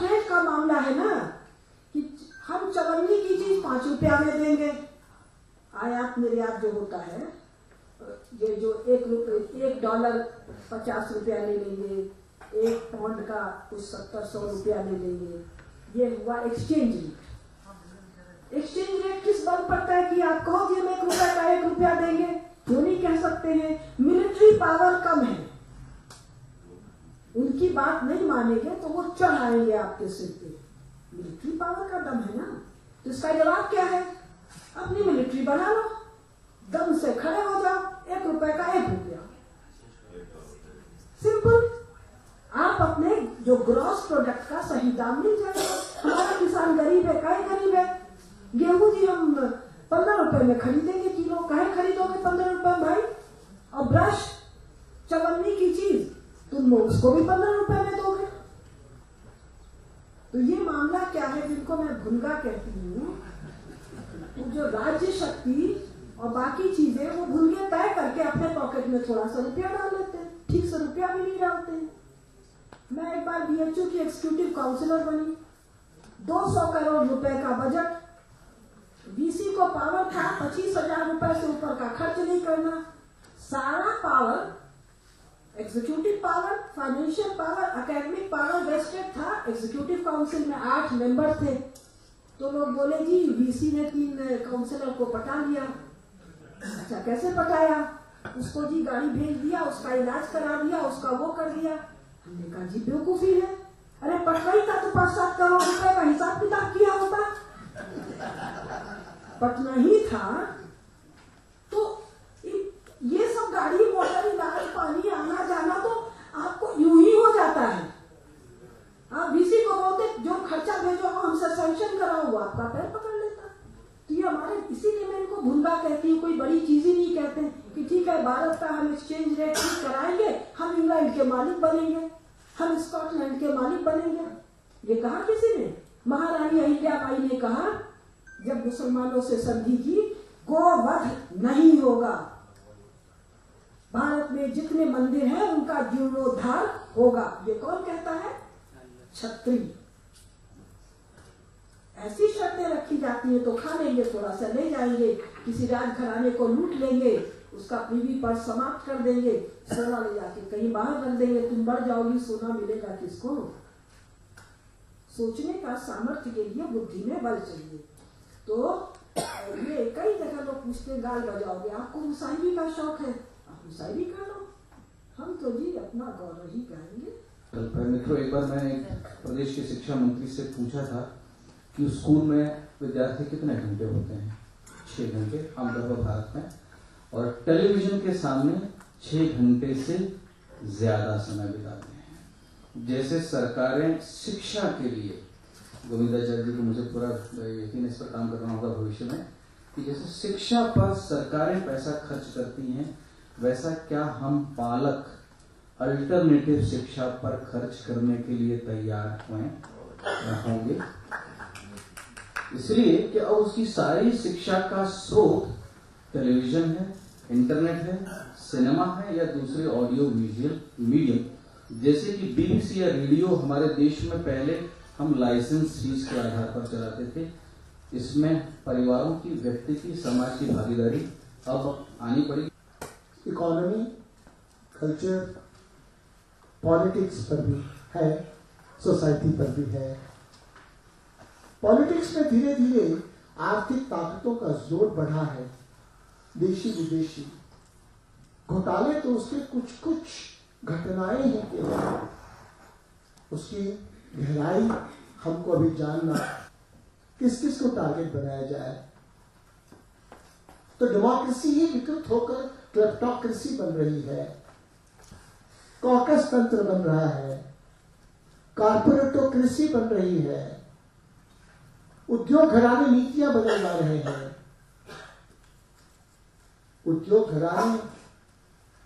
Trade का मामला है ना कि हम चवन्नी की चीज 5 रुपया में देंगे। आयात निर्यात जो होता है, ये जो $1 50 रुपया ले लेंगे, 1 पाउंड का कुछ 70-100 रुपया ले लेंगे, ये हुआ एक्सचेंज रेट। एक्सचेंज रेट किस बल पड़ता है कि आप कहो कि हम 1 रुपया का 1 रुपया देंगे? क्यों नहीं कह सकते हैं? मिलिट्री पावर कम है, उनकी बात नहीं मानेंगे तो वो चढ़ आएंगे आपके सिर पे। मिलिट्री पावर का दम है ना, तो इसका जवाब क्या है? अपनी मिलिट्री बना लो, दम से खड़े हो जाओ, 1 रुपए का 1 रुपया, सिंपल। आप अपने जो ग्रॉस प्रोडक्ट का सही दाम मिल जाएगा। हमारा किसान गरीब है, काहे गरीब है? गेहूं जी हम 15 रुपए में खरीदेंगे किलो, काहे खरीदोगे 15 रुपए भाई? और ब्रश, चवन्नी की चीज तुम उसको भी 15 रुपए में दोगे। तो ये मामला क्या है, जिनको मैं भुनगा कहती हूँ, जो राज्य शक्ति और बाकी चीजें वो भुनगे तय करके अपने पॉकेट में थोड़ा सा रुपया डाल लेते हैं, ठीक से रुपया भी नहीं डालते हैं। मैं एक बार बीएचयू की एग्जीक्यूटिव काउंसिलर बनी, 200 करोड़ रुपए का बजट, वीसी को पावर था 25,000 रुपए से ऊपर का खर्च नहीं करना। सारा power, executive power, financial power, academic power vested था। एग्जीक्यूटिव काउंसिल में 8 मेंबर थे, तो लोग बोले जी वीसी ने 3 काउंसिलर को पटा लिया। अच्छा, कैसे पटाया? उसको जी गाड़ी भेज दिया, उसका इलाज करा दिया, उसका वो कर दिया। हमने कहा जी बेवकूफी है, अरे पटना ही था तो 5-7 करोड़ रुपए का हिसाब किताब किया होता। पटना ही था तो ये सब गाड़ी मोटर इलाज पानी आना जाना तो आपको यूं ही हो जाता है। आप वीसी को बोलते जो खर्चा भेजो हमसे सैंक्शन कराओ, वो आपका पैर पकड़ लेता। तो ये हमारे, इसीलिए मैं इनको भुनगा कहती हूँ, कोई बड़ी चीज ही नहीं कहते कि ठीक है भारत का हम एक्सचेंज रेट ठीक कराएंगे, हम इंग्लैंड के मालिक बनेंगे, हम स्कॉटलैंड के मालिक बनेंगे। ये कहा किसी ने? महारानी अहिल्याबाई ने कहा जब मुसलमानों से संधि की, गोवध नहीं होगा, भारत में जितने मंदिर हैं उनका जीर्णोद्धार होगा। ये कौन कहता है? छत्री। ऐसी शर्तें रखी जाती है तो खा लेंगे, थोड़ा सा ले जाएंगे, किसी राजघराने को लूट लेंगे, उसका पीवी पर समाप्त कर देंगे, सोना ले जाके कहीं बाहर रख देंगे, तुम बढ़ जाओगी, सोना मिलेगा किसको? सोचने का सामर्थ्य के लिए बुद्धि में बल चाहिए। तो ये कई जगह लोग पूछते गाल बजाओगे, आपको मुशायरी का शौक है, आप मुशायरी कर लो, हम तो जी अपना गौरव ही गाएंगे। मित्रों, एक बार मैंने प्रदेश के शिक्षा मंत्री से पूछा था कि स्कूल में विद्यार्थी कितने घंटे होते हैं? 6 घंटे आमतौर पर भारत में, और टेलीविजन के सामने 6 घंटे से ज्यादा समय बिताते हैं। जैसे सरकारें शिक्षा के लिए, गोविंदाचार्य जी को मुझे पूरा यकीन इस पर काम करना होगा भविष्य में, कि जैसे शिक्षा पर सरकारें पैसा खर्च करती हैं, वैसा क्या हम पालक अल्टरनेटिव शिक्षा पर खर्च करने के लिए तैयार होंगे? इसलिए कि अब उसकी सारी शिक्षा का स्रोत टेलीविजन है, इंटरनेट है, सिनेमा है या दूसरे ऑडियो विजुअल मीडियम, जैसे कि बीबीसी या रेडियो हमारे देश में पहले हम लाइसेंस फीस के आधार पर चलाते थे। इसमें परिवारों की, व्यक्ति की, समाज की भागीदारी अब आनी पड़ी। इकोनॉमी, कल्चर, पॉलिटिक्स पर भी है, सोसाइटी पर भी है। पॉलिटिक्स में धीरे धीरे आर्थिक ताकतों का जोर बढ़ा है, देशी विदेशी घोटाले तो उसके कुछ कुछ घटनाएं ही केवल, उसकी गहराई हमको अभी जानना, किस किस को टारगेट बनाया जाए। तो डेमोक्रेसी ही विकृत होकर क्लेप्टोक्रेसी बन रही है, कॉकस तंत्र बन रहा है, कॉर्पोरेटोक्रेसी बन रही है, उद्योग घराने नीतियां बदल जा रहे हैं। उद्योग घराने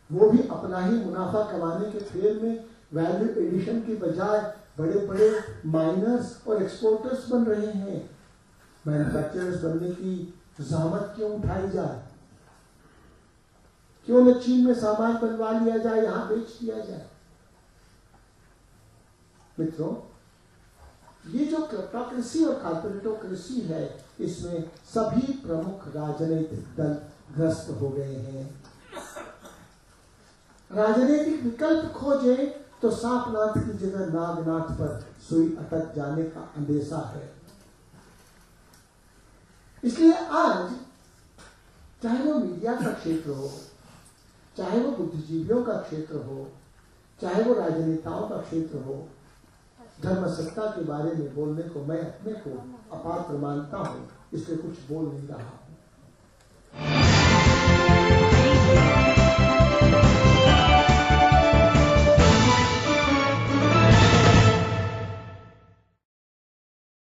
वो भी अपना ही मुनाफा कमाने के फेर में वैल्यू एडिशन की बजाय बड़े बड़े माइनर्स और एक्सपोर्टर्स बन रहे हैं। मैन्युफैक्चरर्स बनने की जहमत क्यों उठाई जाए? क्यों न चीन में सामान बनवा लिया जाए, यहां बेच दिया जाए? मित्रों, ये जो क्लेप्टोक्रेसी और कॉर्पोरेटोक्रेसी है, इसमें सभी प्रमुख राजनीतिक दल ग्रस्त हो गए हैं। राजनीतिक विकल्प खोजे तो सांपनाथ की जगह नागनाथ पर सुई अटक जाने का अंदेशा है। इसलिए आज चाहे वो मीडिया का क्षेत्र हो, चाहे वो बुद्धिजीवियों का क्षेत्र हो, चाहे वो राजनेताओं का क्षेत्र हो, धर्म सत्ता के बारे में बोलने को मैं अपने को अपात्र मानता हूं, इसलिए कुछ बोल नहीं रहा हूं।